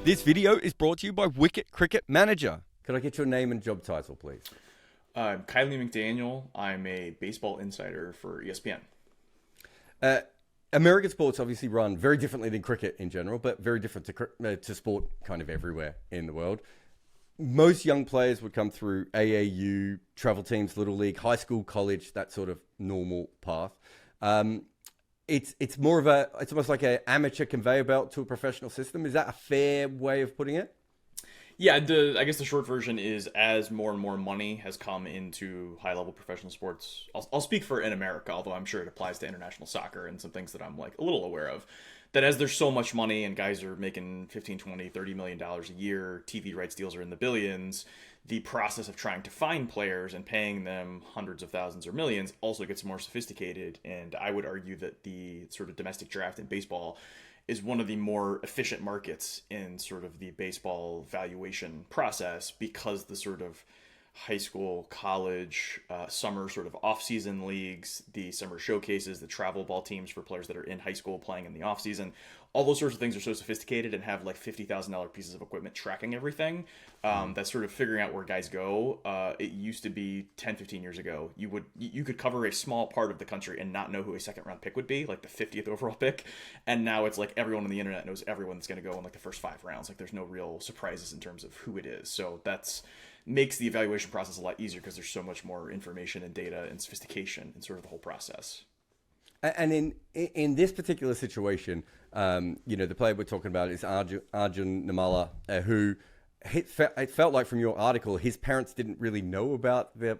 This video is brought to you by Wicket Cricket Manager. Could I get your name and job title, please? I'm Kiley McDaniel. I'm a baseball insider for ESPN. American sports obviously run very differently than cricket in general, but very different to sport kind of everywhere in the world. Most young players would come through AAU, travel teams, little league, high school, college, that sort of normal path. It's almost like an amateur conveyor belt to a professional system. Is that a fair way of putting it? Yeah, I guess the short version is as more and more money has come into high-level professional sports, I'll speak for in America, although I'm sure it applies to international soccer and some things that I'm like a little aware of, that as there's so much money and guys are making 15, 20, $30 million a year, TV rights deals are in the billions, the process of trying to find players and paying them hundreds of thousands or millions also gets more sophisticated. And I would argue that the sort of domestic draft in baseball is one of the more efficient markets in sort of the baseball valuation process, because the sort of high school, college, summer sort of off-season leagues, the summer showcases, the travel ball teams for players that are in high school playing in the off-season, all those sorts of things are so sophisticated and have like $50,000 pieces of equipment tracking everything. That's sort of figuring out where guys go. It used to be 10, 15 years ago, you could cover a small part of the country and not know who a second round pick would be, like the 50th overall pick. And now it's like everyone on the internet knows everyone that's going to go in like the first 5 rounds. Like there's no real surprises in terms of who it is. So that's makes the evaluation process a lot easier because there's so much more information and data and sophistication in sort of the whole process. And in this particular situation, the player we're talking about is Arjun Nimmala, who it felt like from your article, his parents didn't really know about the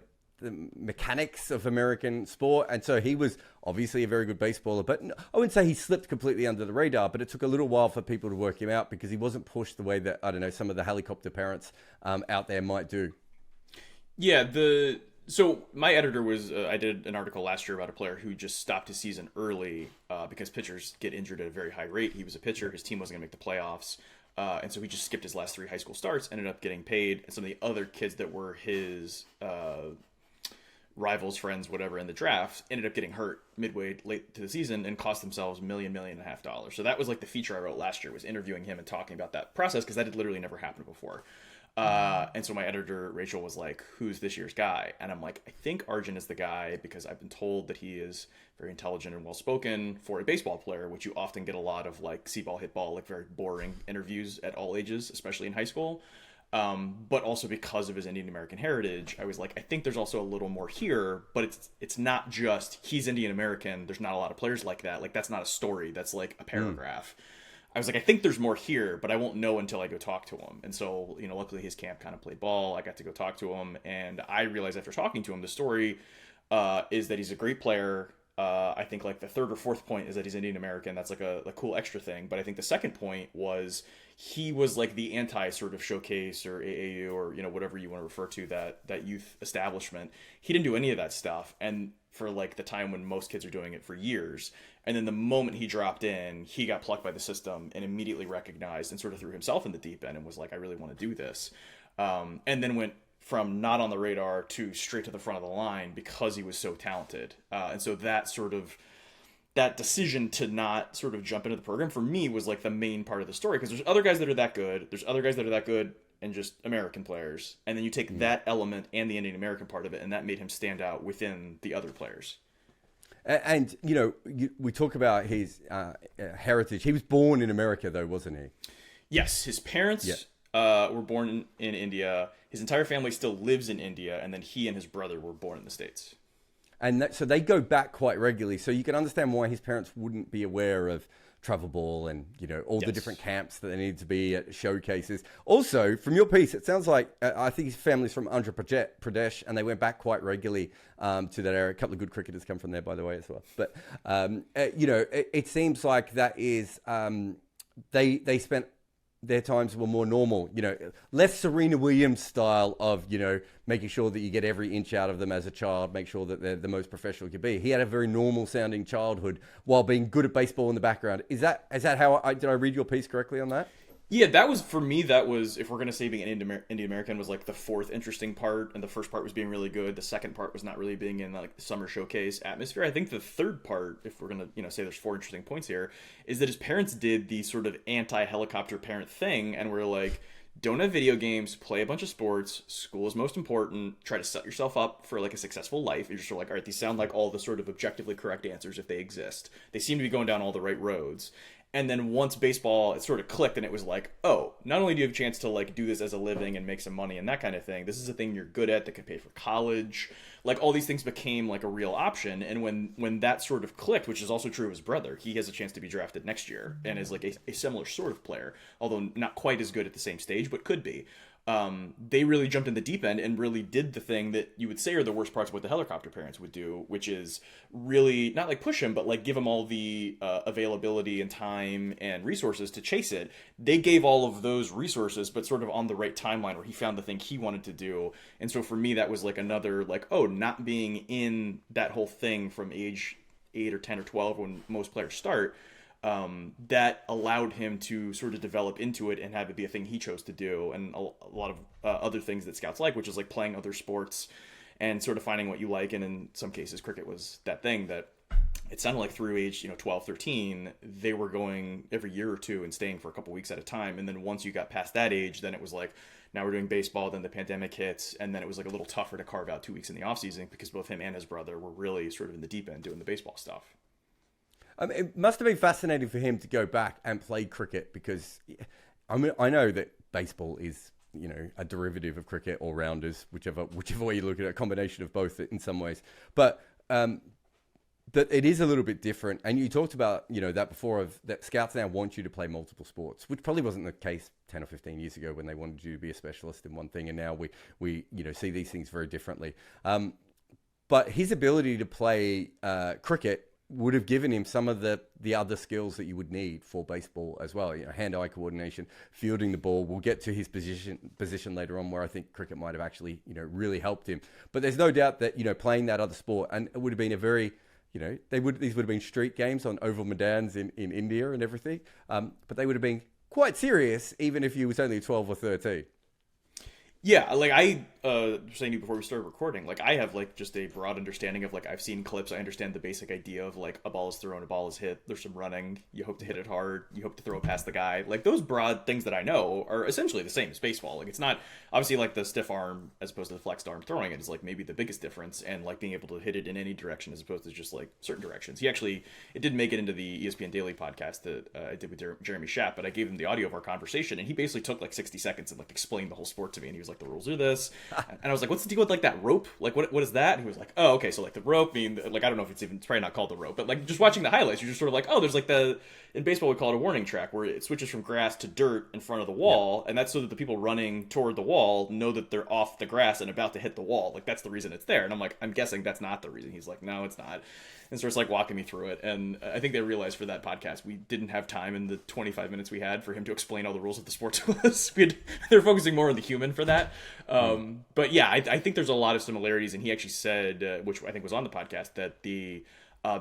mechanics of American sport. And so he was obviously a very good baseballer, but I wouldn't say he slipped completely under the radar, but it took a little while for people to work him out because he wasn't pushed the way that, I don't know, some of the helicopter parents out there might do. Yeah, so my editor was, I did an article last year about a player who just stopped his season early because pitchers get injured at a very high rate. He was a pitcher. His team wasn't going to make the playoffs. And so he just skipped his last 3 high school starts, ended up getting paid. And some of the other kids that were his rivals, friends, whatever, in the draft ended up getting hurt midway late to the season and cost themselves $1.5 million. So that was like the feature I wrote last year, was interviewing him and talking about that process, because that had literally never happened before. And so my editor, Rachel, was like, who's this year's guy? And I'm like, I think Arjun is the guy, because I've been told that he is very intelligent and well-spoken for a baseball player, which you often get a lot of like see ball, hit ball, like very boring interviews at all ages, especially in high school. But also because of his Indian American heritage, I was like, I think there's also a little more here, but it's not just he's Indian American. There's not a lot of players like that. Like that's not a story. That's like a paragraph. I was like, I think there's more here, but I won't know until I go talk to him. And so, luckily his camp kind of played ball. I got to go talk to him, and I realized after talking to him, the story is that he's a great player. I think like the third or fourth point is that he's Indian American. That's like a cool extra thing. But I think the second point was he was like the anti sort of showcase or AAU or, whatever you want to refer to that youth establishment. He didn't do any of that stuff. And for like the time when most kids are doing it for years. And then the moment he dropped in, he got plucked by the system and immediately recognized and sort of threw himself in the deep end and was like, I really want to do this. And then went from not on the radar to straight to the front of the line because he was so talented. And so that decision to not sort of jump into the program for me was like the main part of the story, because there's other guys that are that good. There's other guys that are that good and just American players. And then you take that element and the Indian American part of it, and that made him stand out within the other players. And, we talk about his heritage. He was born in America, though, wasn't he? Yes. His parents were born in India. His entire family still lives in India. And then he and his brother were born in the States. And so they go back quite regularly. So you can understand why his parents wouldn't be aware of travel ball and, all the different camps that they need to be at showcases. Also, from your piece, it sounds like, I think his family's from Andhra Pradesh, and they went back quite regularly to that area. A couple of good cricketers come from there, by the way, as well. But, it seems like that is, they spent their times were more normal, less Serena Williams style of, making sure that you get every inch out of them as a child, make sure that they're the most professional you could be. He had a very normal sounding childhood while being good at baseball in the background. Is that how did I read your piece correctly on that? Yeah, that was for me. That was, if we're gonna say being an Indian American was like the fourth interesting part, and the first part was being really good. The second part was not really being in like the summer showcase atmosphere. I think the third part, if we're gonna say there's four interesting points here, is that his parents did the sort of anti-helicopter parent thing, and were like, don't have video games, play a bunch of sports, school is most important, try to set yourself up for like a successful life. You're just sort of like, all right, these sound like all the sort of objectively correct answers if they exist. They seem to be going down all the right roads. And then once baseball, it sort of clicked, and it was like, oh, not only do you have a chance to like do this as a living and make some money and that kind of thing, this is a thing you're good at that could pay for college. Like all these things became like a real option. And when that sort of clicked, which is also true of his brother, he has a chance to be drafted next year and is like a similar sort of player, although not quite as good at the same stage, but could be. They really jumped in the deep end and really did the thing that you would say are the worst parts of what the helicopter parents would do, which is really not like push him, but like give him all the availability and time and resources to chase it. They gave all of those resources, but sort of on the right timeline where he found the thing he wanted to do. And so for me, that was like another like, oh, not being in that whole thing from age 8 or 10 or 12 when most players start. That allowed him to sort of develop into it and have it be a thing he chose to do, and a lot of other things that scouts like, which is like playing other sports and sort of finding what you like. And in some cases, cricket was that thing that it sounded like through age 12, 13, they were going every year or two and staying for a couple weeks at a time. And then once you got past that age, then it was like, now we're doing baseball, then the pandemic hits, and then it was like a little tougher to carve out 2 weeks in the off season because both him and his brother were really sort of in the deep end doing the baseball stuff. It must have been fascinating for him to go back and play cricket because, I mean, I know that baseball is, a derivative of cricket or rounders, whichever way you look at it, a combination of both in some ways. But that it is a little bit different. And you talked about, that before of that scouts now want you to play multiple sports, which probably wasn't the case 10 or 15 years ago when they wanted you to be a specialist in one thing. And now we see these things very differently. But his ability to play cricket would have given him some of the other skills that you would need for baseball as well. Hand-eye coordination, fielding the ball. We'll get to his position later on where I think cricket might have actually, really helped him. But there's no doubt that, playing that other sport, and it would have been a very, these would have been street games on oval Maidans in India and everything. But they would have been quite serious, even if he was only 12 or 13. Yeah, like I saying to you before we started recording, like I have like just a broad understanding of like I've seen clips. I understand the basic idea of like a ball is thrown, a ball is hit. There's some running. You hope to hit it hard. You hope to throw it past the guy. Like those broad things that I know are essentially the same as baseball. Like it's not obviously like the stiff arm as opposed to the flexed arm throwing it is like maybe the biggest difference, and like being able to hit it in any direction as opposed to just like certain directions. It did make it into the ESPN Daily podcast that I did with Jeremy Schaap, but I gave him the audio of our conversation, and he basically took like 60 seconds and like explained the whole sport to me, and he was like, the rules are this. And I was like, what's the deal with like that rope? Like what is that? And he was like, oh, okay, so like the rope, like I don't know if it's probably not called the rope, but like just watching the highlights, you're just sort of like, oh, there's like in baseball we call it a warning track where it switches from grass to dirt in front of the wall, and that's so that the people running toward the wall know that they're off the grass and about to hit the wall. Like that's the reason it's there. And I'm like, I'm guessing that's not the reason. He's like, no, it's not. And starts like walking me through it. And I think they realized for that podcast we didn't have time in the 25 minutes we had for him to explain all the rules of the sport to us. They're focusing more on the human for that. But yeah, I think there's a lot of similarities. And he actually said, which I think was on the podcast, that the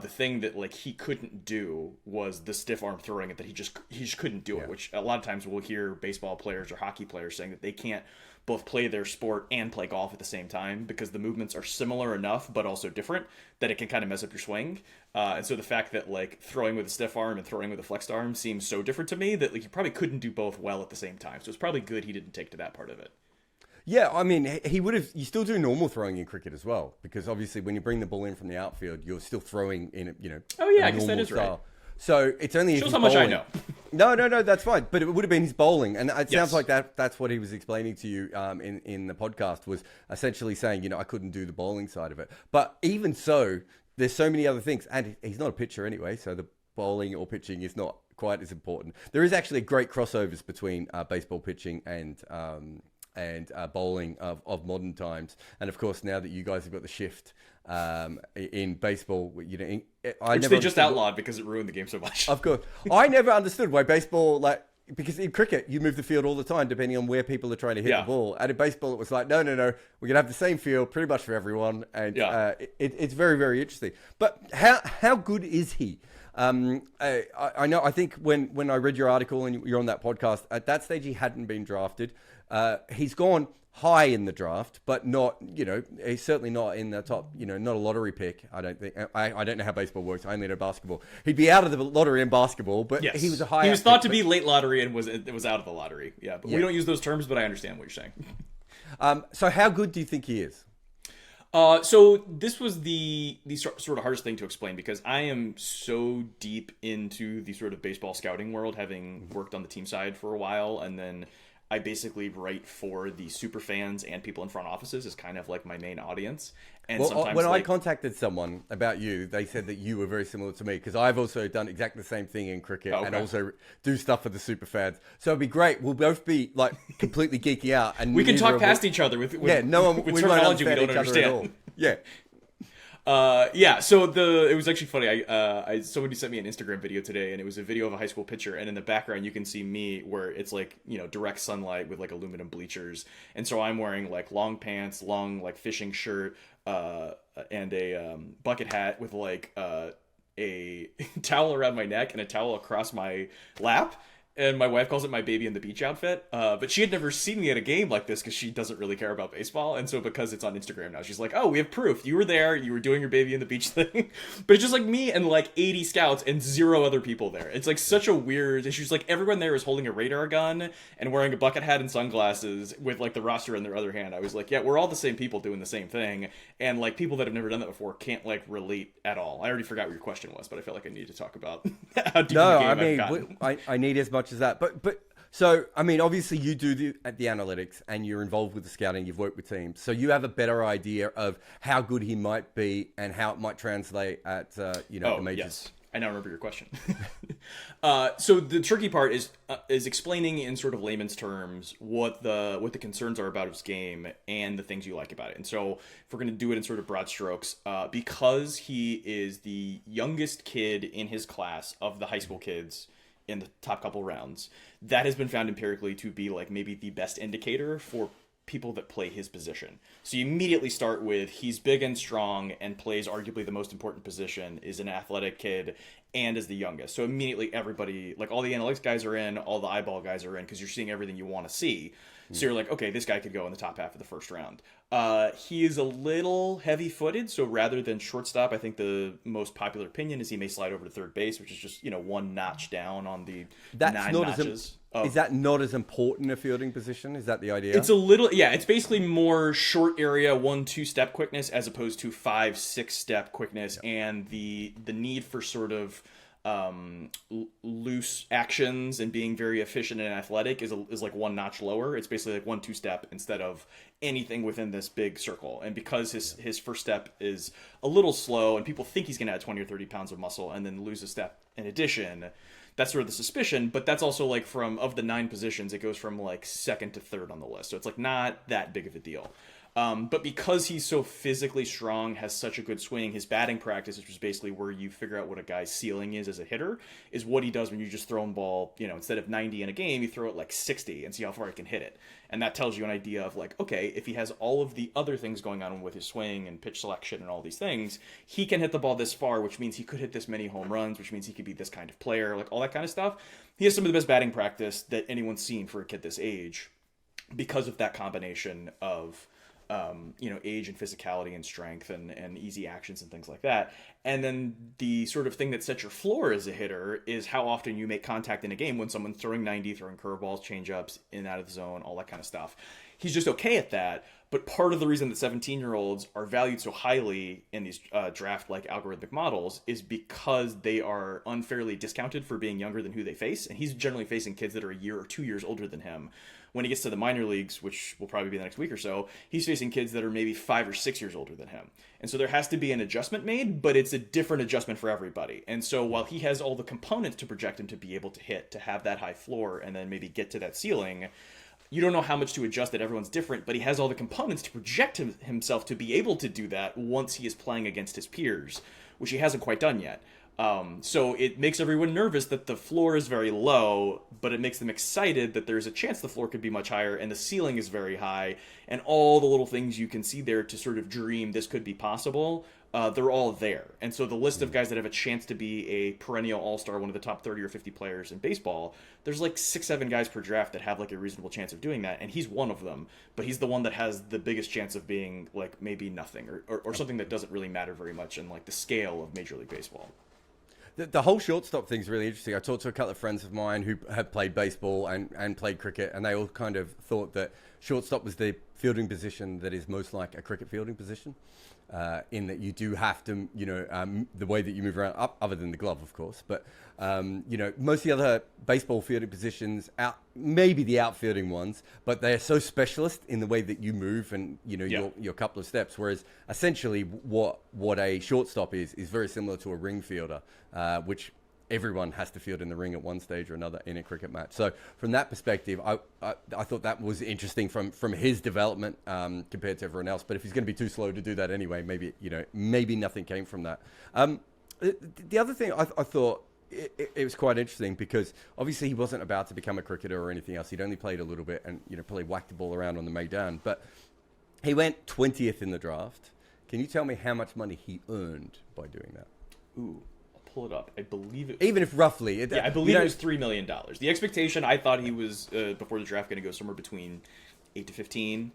thing that like he couldn't do was the stiff arm throwing it, that he just couldn't do it, which a lot of times we'll hear baseball players or hockey players saying that they can't both play their sport and play golf at the same time because the movements are similar enough but also different that it can kind of mess up your swing. And so the fact that like throwing with a stiff arm and throwing with a flexed arm seems so different to me that like he probably couldn't do both well at the same time. So it's probably good he didn't take to that part of it. Yeah, I mean, he would have. You still do normal throwing in cricket as well, because obviously when you bring the ball in from the outfield, you're still throwing in Oh yeah, a I guess that is style. right. So it's only shows how much I know. No, that's fine. But it would have been his bowling, and it sounds Yes. like that's what he was explaining to you in the podcast, was essentially saying, I couldn't do the bowling side of it. But even so, there's so many other things, and he's not a pitcher anyway, so the bowling or pitching is not quite as important. There is actually great crossovers between baseball pitching and bowling of modern times, and of course now that you guys have got the shift in baseball, which they just outlawed because it ruined the game so much. Of course, I never understood why baseball, because in cricket you move the field all the time depending on where people are trying to hit the ball, and in baseball it was like no, we're gonna have the same field pretty much for everyone, and it's very, very interesting. But how good is he? I know. I think when I read your article and you're on that podcast, at that stage he hadn't been drafted. He's gone high in the draft, but not, he's certainly not in the top, not a lottery pick. I don't think. I don't know how baseball works. I only know basketball. He'd be out of the lottery in basketball, but yes. he was a high. He was thought to be late lottery and was out of the lottery. Yeah, but we don't use those terms, but I understand what you're saying. So how good do you think he is? So this was the sort of hardest thing to explain, because I am so deep into the sort of baseball scouting world, having worked on the team side for a while, and then I basically write for the super fans and people in front offices as kind of like my main audience. And sometimes when I contacted someone about you, they said that you were very similar to me, because I've also done exactly the same thing in cricket and also do stuff for the super fans. So it'd be great. We'll both be like completely geeky out, and we can talk past each other with terminology we don't understand. Yeah. So it was actually funny. Somebody sent me an Instagram video today, and it was a video of a high school pitcher, and in the background you can see me, where it's like, direct sunlight with like aluminum bleachers, and so I'm wearing like long pants, long like fishing shirt, and a bucket hat with like a towel around my neck and a towel across my lap. And my wife calls it my baby in the beach outfit. But she had never seen me at a game like this, because she doesn't really care about baseball. And so because it's on Instagram now, she's like, oh, we have proof. You were there. You were doing your baby in the beach thing. But it's just like me and like 80 scouts and 0 other people there. It's like such a weird... She's like, everyone there is holding a radar gun and wearing a bucket hat and sunglasses with like the roster in their other hand. I was like, yeah, we're all the same people doing the same thing. And like people that have never done that before can't like relate at all. I already forgot what your question was, but I felt like I needed to talk about how deep no, the game I I've mean, gotten. I need as much as that, but so I mean, obviously you do the analytics and you're involved with the scouting. You've worked with teams, so you have a better idea of how good he might be and how it might translate at the majors. Yes. I now remember your question. So the tricky part is explaining in sort of layman's terms what the concerns are about his game and the things you like about it. And so if we're going to do it in sort of broad strokes, because he is the youngest kid in his class of the high school kids in the top couple rounds, that has been found empirically to be like maybe the best indicator for people that play his position. So you immediately start with, he's big and strong and plays arguably the most important position, is an athletic kid, and is the youngest. So immediately everybody, like all the analytics guys are in, all the eyeball guys are in, because you're seeing everything you want to see. So you're like, okay, this guy could go in the top half of the first round. He is a little heavy-footed, so rather than shortstop, I think the most popular opinion is he may slide over to third base, which is just, one notch down on the 9 notches. Is that not as important a fielding position? Is that the idea? It's a little, it's basically more short area 1-2 step quickness as opposed to 5-6 step quickness, and the need for sort of loose actions and being very efficient and athletic is like 1 notch lower. It's basically like 1-2 step instead of anything within this big circle. And because his first step is a little slow and people think he's going to add 20 or 30 pounds of muscle and then lose a step in addition, that's sort of the suspicion. But that's also like of the 9 positions, it goes from like second to third on the list. So it's like not that big of a deal. But because he's so physically strong, has such a good swing, his batting practice, which is basically where you figure out what a guy's ceiling is as a hitter, is what he does when you just throw him ball, instead of 90 in a game, you throw it like 60 and see how far he can hit it. And that tells you an idea of like, okay, if he has all of the other things going on with his swing and pitch selection and all these things, he can hit the ball this far, which means he could hit this many home runs, which means he could be this kind of player, like all that kind of stuff. He has some of the best batting practice that anyone's seen for a kid this age because of that combination of age and physicality and strength and easy actions and things like that. And then the sort of thing that sets your floor as a hitter is how often you make contact in a game when someone's throwing 90, throwing curveballs, changeups, in and out of the zone, all that kind of stuff. He's just okay at that. But part of the reason that 17-year-olds are valued so highly in these draft-like algorithmic models is because they are unfairly discounted for being younger than who they face. And he's generally facing kids that are a year or 2 years older than him. When he gets to the minor leagues, which will probably be the next week or so, he's facing kids that are maybe 5 or 6 years older than him. And so there has to be an adjustment made, but it's a different adjustment for everybody. And so while he has all the components to project him to be able to hit, to have that high floor, and then maybe get to that ceiling, you don't know how much to adjust that. Everyone's different, but he has all the components to project himself to be able to do that once he is playing against his peers, which he hasn't quite done yet. So it makes everyone nervous that the floor is very low, but it makes them excited that there's a chance the floor could be much higher and the ceiling is very high, and all the little things you can see there to sort of dream this could be possible, they're all there. And so the list of guys that have a chance to be a perennial all-star, one of the top 30 or 50 players in baseball, there's like 6-7 guys per draft that have like a reasonable chance of doing that, and he's one of them, but he's the one that has the biggest chance of being like maybe nothing, or something that doesn't really matter very much in like the scale of Major League Baseball. The whole shortstop thing is really interesting. I talked to a couple of friends of mine who have played baseball and played cricket, and they all kind of thought that shortstop was the fielding position that is most like a cricket fielding position, in that you do have to, the way that you move around, other than the glove, of course, but, most of the other baseball fielding positions, maybe the outfielding ones, but they're so specialist in the way that you move and, your couple of steps, whereas essentially what a shortstop is very similar to a ring fielder, which everyone has to field in the ring at one stage or another in a cricket match. So from that perspective, I thought that was interesting from his development compared to everyone else. But if he's going to be too slow to do that anyway, maybe nothing came from that. The other thing I thought it was quite interesting because obviously he wasn't about to become a cricketer or anything else. He'd only played a little bit and probably whacked the ball around on the Maidan. But he went 20th in the draft. Can you tell me how much money he earned by doing that? Ooh. Pull it up. I believe it. Even if roughly, I believe it was $3 million. The expectation, I thought he was before the draft going to go somewhere between 8 to 15,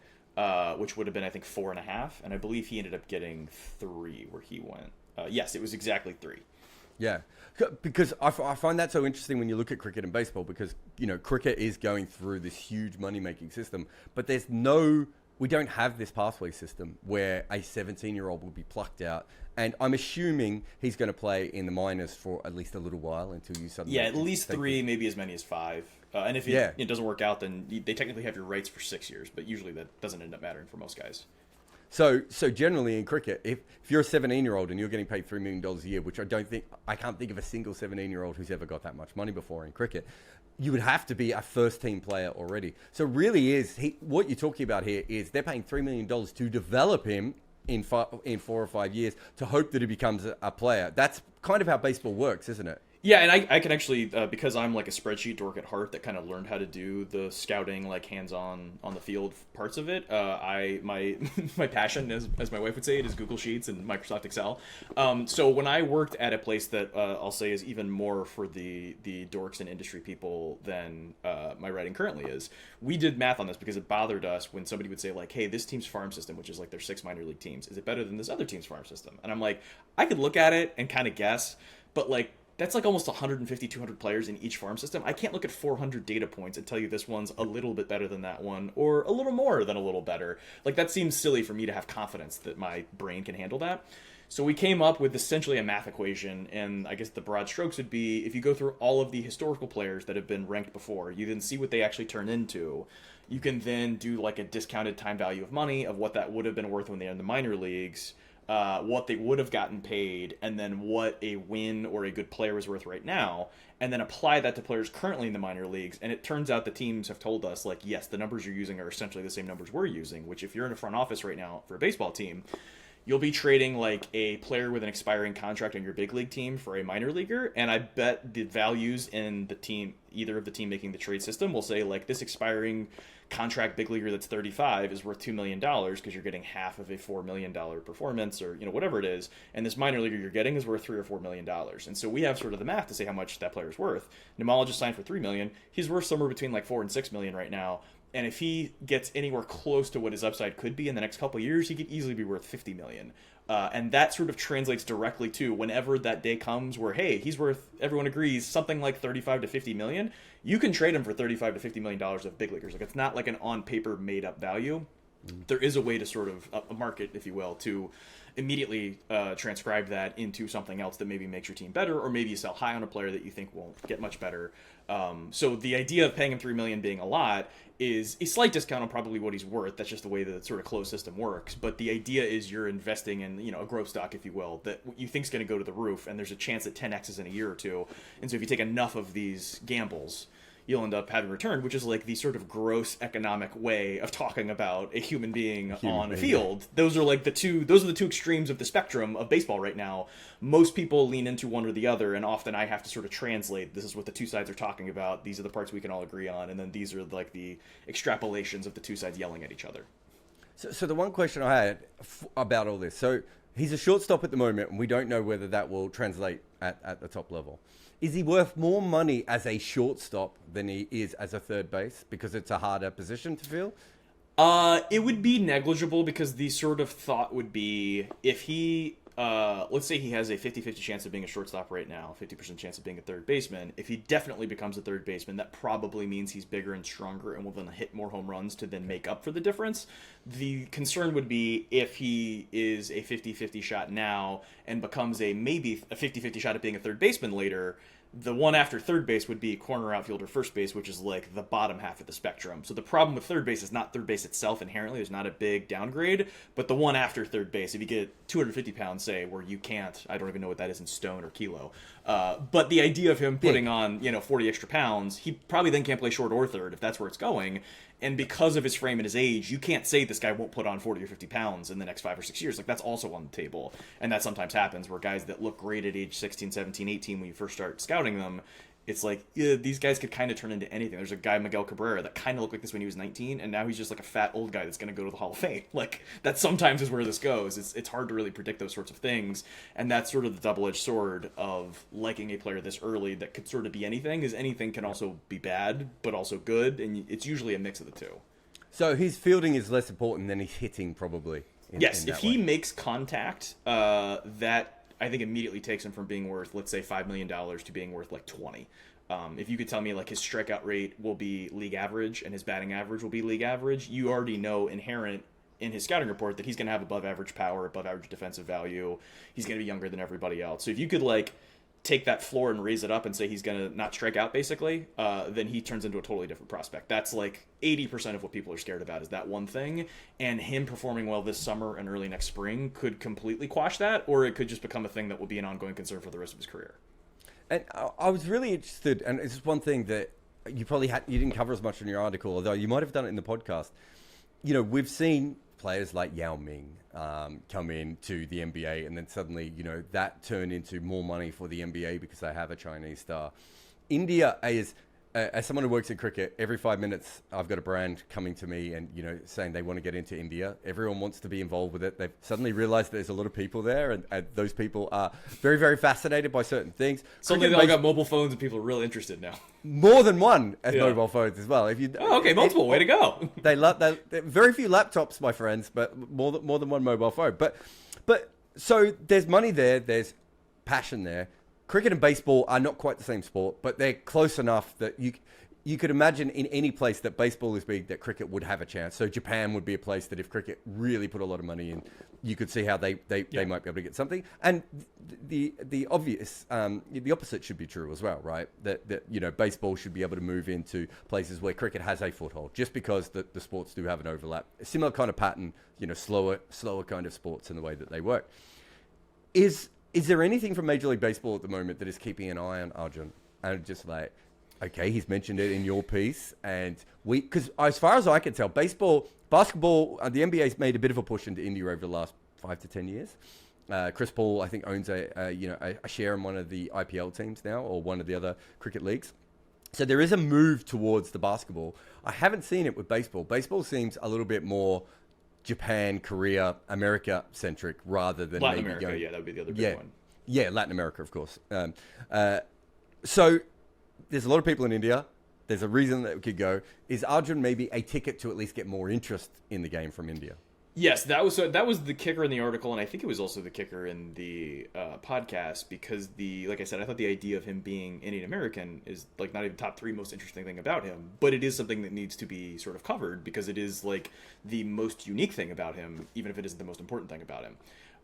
which would have been I think 4.5, and I believe he ended up getting 3 where he went. Yes, it was exactly 3. Yeah, because I find that so interesting when you look at cricket and baseball because cricket is going through this huge money making system, but we don't have this pathway system where a 17-year-old will be plucked out. And I'm assuming he's going to play in the minors for at least a little while until you suddenly... Yeah, at least 3, maybe as many as 5. And if it doesn't work out, then they technically have your rights for 6 years. But usually that doesn't end up mattering for most guys. So generally in cricket, if you're a 17-year-old and you're getting paid $3 million a year, which I can't think of a single 17-year-old who's ever got that much money before in cricket, you would have to be a first-team player already. So really what you're talking about here is they're paying $3 million to develop him in 4 or 5 years to hope that he becomes a player. That's kind of how baseball works, isn't it? Yeah, and I can actually, because I'm like a spreadsheet dork at heart that kind of learned how to do the scouting, like hands-on on the field parts of it. My passion, as my wife would say, it is Google Sheets and Microsoft Excel. So when I worked at a place that I'll say is even more for the dorks and industry people than my writing currently is, we did math on this because it bothered us when somebody would say like, hey, this team's farm system, which is like their 6 minor league teams, is it better than this other team's farm system? And I'm like, I could look at it and kind of guess, but like, that's like almost 150, 200 players in each farm system. I can't look at 400 data points and tell you this one's a little bit better than that one or a little more than a little better. Like that seems silly for me to have confidence that my brain can handle that. So we came up with essentially a math equation, and I guess the broad strokes would be if you go through all of the historical players that have been ranked before, you then see what they actually turn into. You can then do like a discounted time value of money of what that would have been worth when they were in the minor leagues, what they would have gotten paid, and then what a win or a good player is worth right now, and then apply that to players currently in the minor leagues. And it turns out the teams have told us, like, yes, the numbers you're using are essentially the same numbers we're using, which if you're in a front office right now for a baseball team, you'll be trading like a player with an expiring contract on your big league team for a minor leaguer, and I bet the values in the team, either of the team making the trade system, will say like this expiring contract big leaguer that's 35 is worth $2 million because you're getting half of a $4 million performance, or whatever it is, and this minor leaguer you're getting is worth $3 or $4 million. And so we have sort of the math to say how much that player is worth. Nimmala just signed for $3 million. He's worth somewhere between like $4 and $6 million right now. And if he gets anywhere close to what his upside could be in the next couple of years, he could easily be worth $50 million. And that sort of translates directly to whenever that day comes where, hey, he's worth, everyone agrees, something like 35 to 50 million, you can trade him for 35 to 50 million dollars of big leaguers. Like, it's not like an on paper made up value. There is a way to sort of a market, if you will, to immediately transcribe that into something else that maybe makes your team better, or maybe you sell high on a player that you think won't get much better. So the idea of paying him $3 million being a lot is a slight discount on probably what he's worth. That's just the way the sort of closed system works. But the idea is you're investing in, a growth stock, if you will, that you think is going to go to the roof, and there's a chance that 10x's in a year or two. And so if you take enough of these gambles, you'll end up having returned, which is like the sort of gross economic way of talking about a human being on a field. Those are the two extremes of the spectrum of baseball right now. Most people lean into one or the other, and often I have to sort of translate, this is what the two sides are talking about, these are the parts we can all agree on, and then these are like the extrapolations of the two sides yelling at each other. So the one question I had about all this, so he's a shortstop at the moment, and we don't know whether that will translate at the top level. Is he worth more money as a shortstop than he is as a third base because it's a harder position to fill? It would be negligible, because the sort of thought would be, if he, let's say he has a 50-50 chance of being a shortstop right now, 50% chance of being a third baseman. If he definitely becomes a third baseman, that probably means he's bigger and stronger and will then hit more home runs to then make up for the difference. The concern would be if he is a 50-50 shot now and becomes maybe a 50-50 shot at being a third baseman later. The one after third base would be corner, outfield, or first base, which is like the bottom half of the spectrum. So the problem with third base is not third base itself inherently. There's not a big downgrade, but the one after third base, if you get 250 pounds, say, where you can't, I don't even know what that is in stone or kilo. But the idea of him putting on, 40 extra pounds, he probably then can't play short or third if that's where it's going. And because of his frame and his age, you can't say this guy won't put on 40 or 50 pounds in the next 5 or 6 years. Like, that's also on the table. And that sometimes happens where guys that look great at age 16, 17, 18 when you first start scouting them, it's like, these guys could kind of turn into anything. There's a guy, Miguel Cabrera, that kind of looked like this when he was 19, and now he's just like a fat old guy that's going to go to the Hall of Fame. Like, that sometimes is where this goes. It's hard to really predict those sorts of things, and that's sort of the double-edged sword of liking a player this early that could sort of be anything, is anything can also be bad, but also good, and it's usually a mix of the two. So his fielding is less important than his hitting, probably. Yes, if he makes contact, that I think immediately takes him from being worth, let's say, $5 million to being worth like 20. If you could tell me like his strikeout rate will be league average and his batting average will be league average, you already know inherent in his scouting report that he's going to have above average power, above average defensive value. He's going to be younger than everybody else. So if you could like take that floor and raise it up and say he's going to not strike out, basically, then he turns into a totally different prospect. That's like 80% of what people are scared about, is that one thing. And him performing well this summer and early next spring could completely quash that, or it could just become a thing that will be an ongoing concern for the rest of his career. And I was really interested, and it's one thing that you didn't cover as much in your article, although you might have done it in the podcast. We've seen players like Yao Ming come in to the NBA, and then suddenly, that turned into more money for the NBA because they have a Chinese star. India is, as someone who works in cricket, every 5 minutes I've got a brand coming to me and, saying they want to get into India. Everyone wants to be involved with it. They've suddenly realized there's a lot of people there, and those people are very, very fascinated by certain things. Suddenly they all got mobile phones and people are really interested now. More than one as mobile phones as well. Multiple. Way to go. They very few laptops, my friends, but more than one mobile phone. But so there's money there. There's passion there. Cricket and baseball are not quite the same sport, but they're close enough that you could imagine in any place that baseball is big, that cricket would have a chance. So Japan would be a place that if cricket really put a lot of money in, you could see how they might be able to get something. And the obvious, the opposite should be true as well, right? That baseball should be able to move into places where cricket has a foothold, just because the sports do have an overlap. A similar kind of pattern, slower kind of sports in the way that they work. Is there anything from Major League Baseball at the moment that is keeping an eye on Arjun? And just like, okay, he's mentioned it in your piece, and because as far as I can tell, basketball, the NBA's made a bit of a push into India over the last 5 to 10 years. Chris Paul, I think, owns a share in one of the IPL teams now, or one of the other cricket leagues. So there is a move towards the basketball. I haven't seen it with baseball. Baseball seems a little bit more Japan, Korea, America centric rather than Latin America. That would be the other big one. Yeah, Latin America, of course. So there's a lot of people in India. There's a reason that we could go. Is Arjun maybe a ticket to at least get more interest in the game from India? Yes, that was the kicker in the article, and I think it was also the kicker in the podcast, because like I said, I thought the idea of him being Indian American is like not even top 3 most interesting thing about him, but it is something that needs to be sort of covered because it is like the most unique thing about him, even if it isn't the most important thing about him.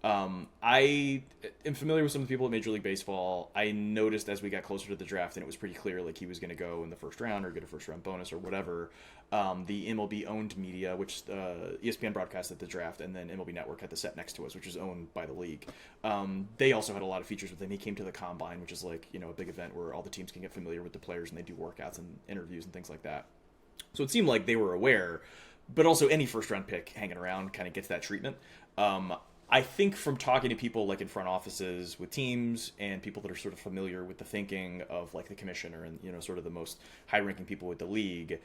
I am familiar with some of the people at Major League Baseball. I noticed as we got closer to the draft, and it was pretty clear like he was going to go in the first round or get a first round bonus or whatever. The MLB owned media, which ESPN broadcasted the draft, and then MLB Network had the set next to us, which is owned by the league. They also had a lot of features with him. He came to the Combine, which is like, you know, a big event where all the teams can get familiar with the players and they do workouts and interviews and things like that. So it seemed like they were aware, but also any first round pick hanging around kind of gets that treatment. I think from talking to people like in front offices with teams and people that are sort of familiar with the thinking of like the commissioner and, you know, sort of the most high ranking people with the league,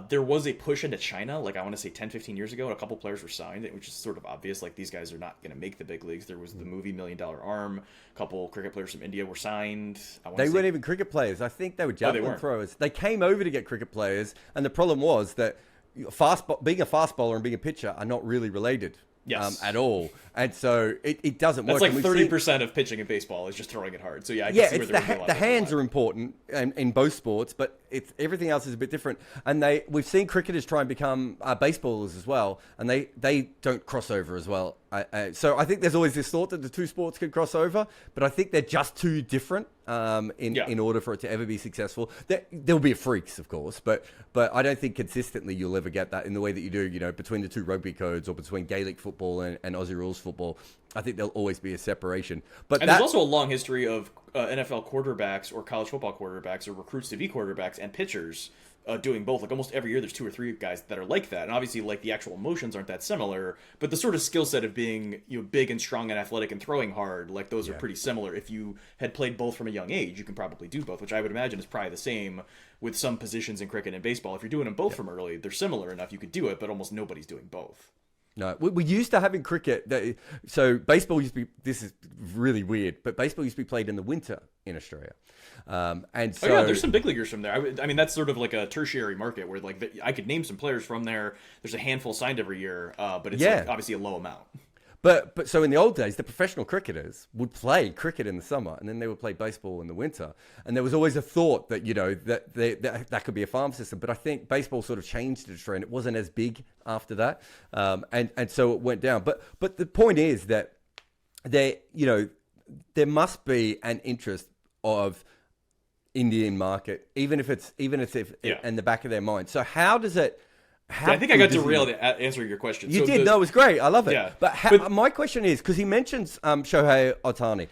there was a push into China, like I want to say 10, 15 years ago, and a couple players were signed, which is sort of obvious. Like these guys are not going to make the big leagues. There was the movie $1 Million Arm. A couple cricket players from India were signed. They weren't even cricket players. I think they were javelin throwers. They came over to get cricket players, and the problem was that being a fast bowler and being a pitcher are not really related. Yes. At all. And so it doesn't work. That's like 30% of pitching in baseball is just throwing it hard. So yeah, I can see where the hands are important in both sports, but everything else is a bit different. And we've seen cricketers try and become baseballers as well, and they don't cross over as well. So I think there's always this thought that the two sports could cross over, but I think they're just too different in order for it to ever be successful. There'll be freaks, of course, but I don't think consistently you'll ever get that in the way that you do, you know, between the two rugby codes or between Gaelic football and Aussie rules football. I think there'll always be a separation. But there's also a long history of NFL quarterbacks or college football quarterbacks or recruits to be quarterbacks and pitchers doing both. Like almost every year there's 2 or 3 guys that are like that. And obviously like the actual motions aren't that similar, but the sort of skill set of being, you know, big and strong and athletic and throwing hard, like those are pretty similar. If you had played both from a young age, you can probably do both, which I would imagine is probably the same with some positions in cricket and baseball. If you're doing them both from early, they're similar enough you could do it, but almost nobody's doing both. No, we used to have in cricket. So baseball used to be. This is really weird, but baseball used to be played in the winter in Australia, and so there's some big leaguers from there. I mean, that's sort of like a tertiary market where like I could name some players from there. There's a handful signed every year, but it's like, obviously a low amount. But so in the old days, the professional cricketers would play cricket in the summer, and then they would play baseball in the winter. And there was always a thought that, you know, that could be a farm system. But I think baseball sort of changed its trend. It wasn't as big after that, and so it went down. But the point is that there must be an interest of Indian market, even if it's in the back of their mind. So how does it? I think I got derailed answering your question. You did. No, it was great. I love it. Yeah. But my question is, because he mentions Shohei Ohtani.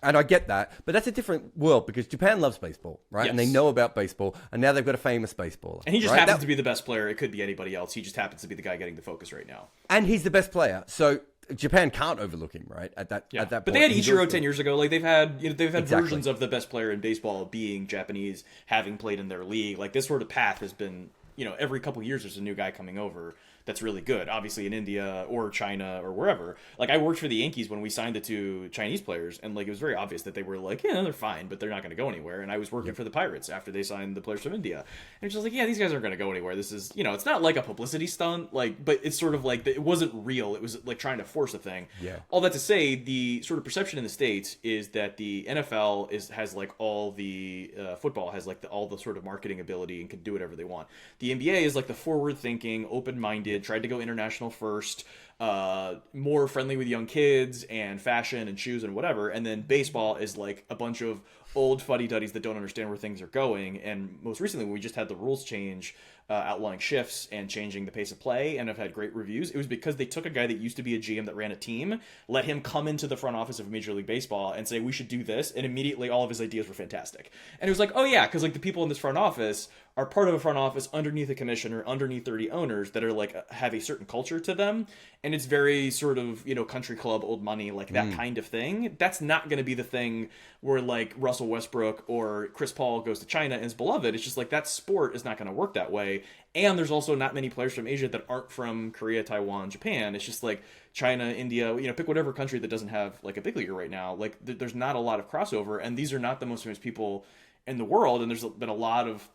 And I get that. But that's a different world because Japan loves baseball, right? Yes. And they know about baseball. And now they've got a famous baseballer. And he just happens to be the best player. It could be anybody else. He just happens to be the guy getting the focus right now. And he's the best player. So Japan can't overlook him, right? At that point. But they had Ichiro 10 years ago. Like they've had versions of the best player in baseball being Japanese, having played in their league. Like this sort of path has been, you know, every couple of years there's a new guy coming over that's really good. Obviously in India or China or wherever. Like I worked for the Yankees when we signed the 2 Chinese players, and like it was very obvious that they were like, yeah, they're fine, but they're not going to go anywhere. And I was working for the Pirates after they signed the players from India, and it's just like, yeah, these guys aren't going to go anywhere. This is, you know, it's not like a publicity stunt, like, but it's sort of like it wasn't real. It was like trying to force a thing. Yeah. All that to say, the sort of perception in the States is that the NFL has like all the football has like all the sort of marketing ability and can do whatever they want. The NBA is like the forward thinking, open minded, tried to go international first, more friendly with young kids and fashion and shoes and whatever. And then baseball is like a bunch of old fuddy-duddies that don't understand where things are going. And most recently, when we just had the rules change, outlawing shifts and changing the pace of play, and have had great reviews, it was because they took a guy that used to be a GM that ran a team, let him come into the front office of Major League Baseball and say, we should do this, and immediately all of his ideas were fantastic. And it was like, oh yeah, because like the people in this front office are part of a front office underneath a commissioner, underneath 30 owners that are like have a certain culture to them, and it's very sort of, you know, country club, old money, like that kind of thing. That's not going to be the thing where like Russell Westbrook or Chris Paul goes to China and is beloved. It's just like that sport is not going to work that way. And there's also not many players from Asia that aren't from Korea, Taiwan, Japan. It's just like China, India, you know, pick whatever country that doesn't have like a big leaguer right now. Like there's not a lot of crossover, and these are not the most famous people in the world. And there's been a lot of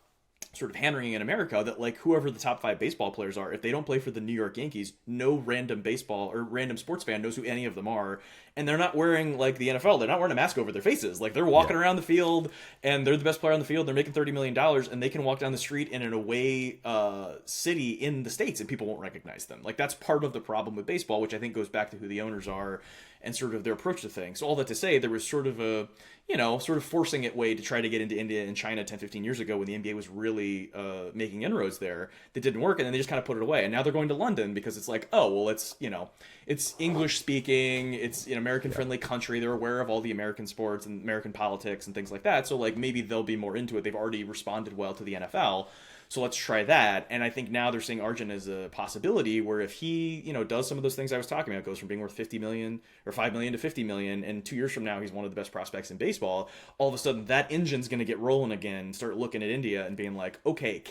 sort of hand-wringing in America that like whoever the top 5 baseball players are, if they don't play for the New York Yankees, no random baseball or random sports fan knows who any of them are. and they're not wearing like the NFL. They're not wearing a mask over their faces. Like they're walking around the field, and they're the best player on the field. They're making $30 million, and they can walk down the street in an away city in the States, and people won't recognize them. Like that's part of the problem with baseball, which I think goes back to who the owners are and sort of their approach to things. So all that to say, there was sort of a, sort of forcing it way to try to get into India and China 10, 15 years ago when the NBA was really making inroads there. That didn't work, and then they just kind of put it away. And now they're going to London because it's like, oh, well, it's English speaking, it's an American friendly country. They're aware of all the American sports and American politics and things like that. So like maybe they'll be more into it. They've already responded well to the NFL. So let's try that. And I think now they're seeing Arjun as a possibility where if he, does some of those things I was talking about, goes from being worth 50 million or 5 million to 50 million, and 2 years from now he's one of the best prospects in baseball, all of a sudden that engine's going to get rolling again, start looking at India and being like, okay,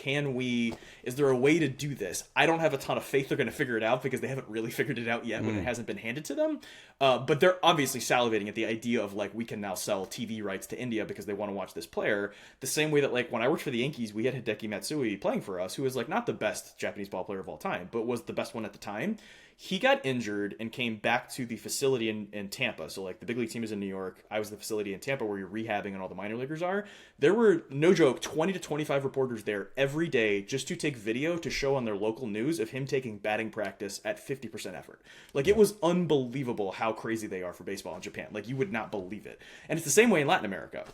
is there a way to do this? I don't have a ton of faith they're going to figure it out because they haven't really figured it out yet when it hasn't been handed to them. But they're obviously salivating at the idea of like, we can now sell TV rights to India because they want to watch this player. The same way that like when I worked for the Yankees, we had Hideki Matsui playing for us, who was like not the best Japanese ball player of all time, but was the best one at the time. He got injured and came back to the facility in Tampa. So like the big league team is in New York. I was the facility in Tampa where you're rehabbing and all the minor leaguers are. There were, no joke, 20 to 25 reporters there every day just to take video to show on their local news of him taking batting practice at 50% effort. Like it was unbelievable how crazy they are for baseball in Japan. Like you would not believe it. And it's the same way in Latin America.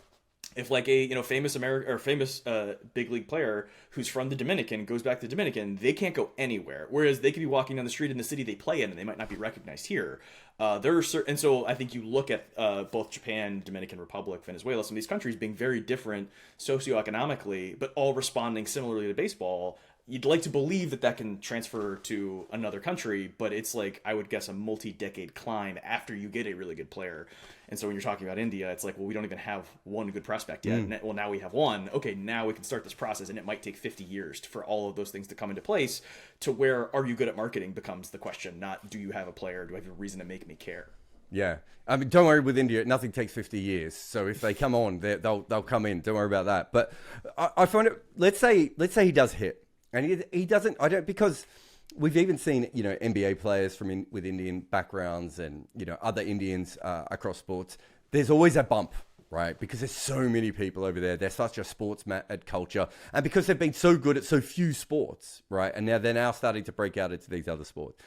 If like a famous big league player who's from the Dominican goes back to the Dominican, they can't go anywhere. Whereas they could be walking down the street in the city they play in, and they might not be recognized here. There are certain, and so I think you look at both Japan, Dominican Republic, Venezuela, some of these countries being very different socioeconomically, but all responding similarly to baseball. You'd like to believe that can transfer to another country, but it's like, I would guess, a multi-decade climb after you get a really good player. And so when you're talking about India, it's like, well, we don't even have one good prospect yet. Well, now we have one. Okay, now we can start this process, and it might take 50 years for all of those things to come into place to where are you good at marketing becomes the question, not do you have a player, do I have a reason to make me care? Yeah. I mean, don't worry with India. Nothing takes 50 years. So if they come on, they'll come in. Don't worry about that. But I find it, let's say he does hit. And he doesn't, because we've even seen, NBA players with Indian backgrounds and, other Indians across sports. There's always a bump, right? Because there's so many people over there. They're such a sports mad culture. And because they've been so good at so few sports, right? And now they're starting to break out into these other sports.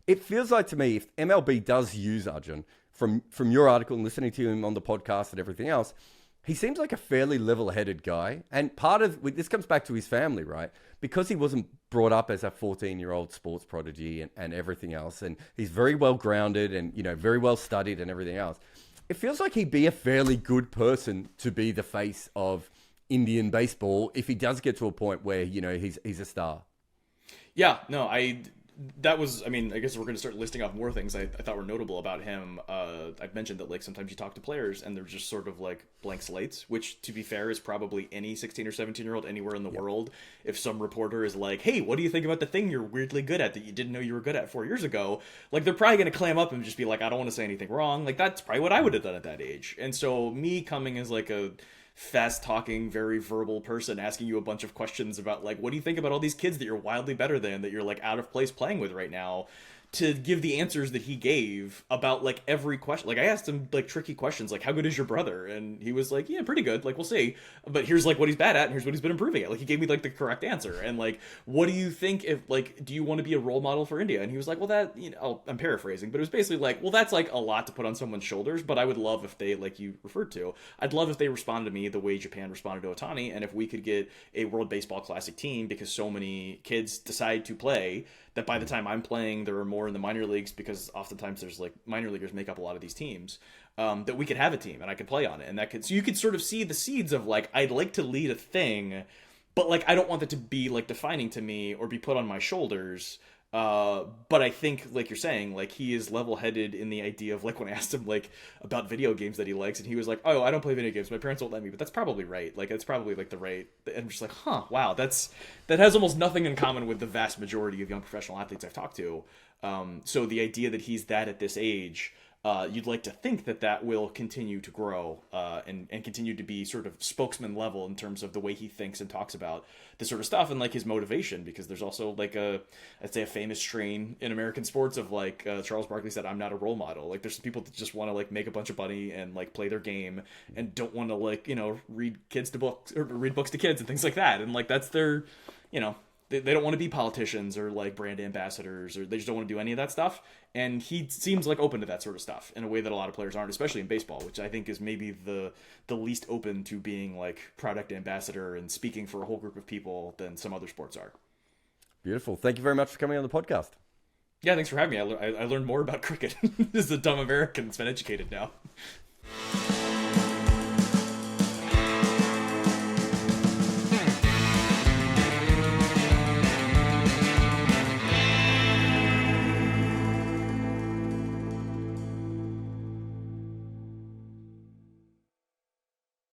It feels like to me, if MLB does use Arjun, from your article and listening to him on the podcast and everything else, he seems like a fairly level-headed guy. And part of this comes back to his family, right? Because he wasn't brought up as a 14-year-old sports prodigy and everything else. And he's very well-grounded and, very well-studied and everything else. It feels like he'd be a fairly good person to be the face of Indian baseball if he does get to a point where, he's a star. Yeah, no, I guess we're going to start listing off more things I thought were notable about him. I've mentioned that like sometimes you talk to players and they're just sort of like blank slates, which to be fair is probably any 16 or 17-year-old anywhere in the world. If some reporter is like, hey, what do you think about the thing you're weirdly good at that you didn't know you were good at 4 years ago? Like they're probably going to clam up and just be like, I don't want to say anything wrong. Like that's probably what I would have done at that age. And so me coming as like a fast talking, very verbal person asking you a bunch of questions about like, what do you think about all these kids that you're wildly better than, that you're like out of place playing with right now, to give the answers that he gave about like every question. Like I asked him like tricky questions, like how good is your brother? And he was like, yeah, pretty good. Like we'll see, but here's like what he's bad at and here's what he's been improving at. Like he gave me like the correct answer. And like, what do you think if like, do you want to be a role model for India? And he was like, well that, I'm paraphrasing, but it was basically like, well, that's like a lot to put on someone's shoulders, but I would love if they, like you referred to, I'd love if they responded to me the way Japan responded to Ohtani. And if we could get a World Baseball Classic team, because so many kids decide to play, that by the time I'm playing, there are more in the minor leagues, because oftentimes there's like minor leaguers make up a lot of these teams, that we could have a team and I could play on it. And so you could sort of see the seeds of like, I'd like to lead a thing, but like, I don't want that to be like defining to me or be put on my shoulders. But I think, like you're saying, like he is level-headed in the idea of like when I asked him like about video games that he likes, and he was like, "Oh, I don't play video games. My parents won't let me." But that's probably right. Like it's probably like the right. And I'm just like, huh, wow, that has almost nothing in common with the vast majority of young professional athletes I've talked to. So the idea that he's that at this age, you'd like to think that that will continue to grow and continue to be sort of spokesman level in terms of the way he thinks and talks about this sort of stuff and like his motivation, because there's also like I'd say a famous strain in American sports of like Charles Barkley said, I'm not a role model. Like there's some people that just want to like make a bunch of money and like play their game and don't want to like, you know, read books to kids and things like that. And like that's their, you know, they don't want to be politicians or like brand ambassadors, or they just don't want to do any of that stuff. And he seems like open to that sort of stuff in a way that a lot of players aren't, especially in baseball, which I think is maybe the least open to being like product ambassador and speaking for a whole group of people than some other sports are. Beautiful. Thank you very much for coming on the podcast. Yeah, thanks for having me. I learned more about cricket. This is a dumb American that's been educated now.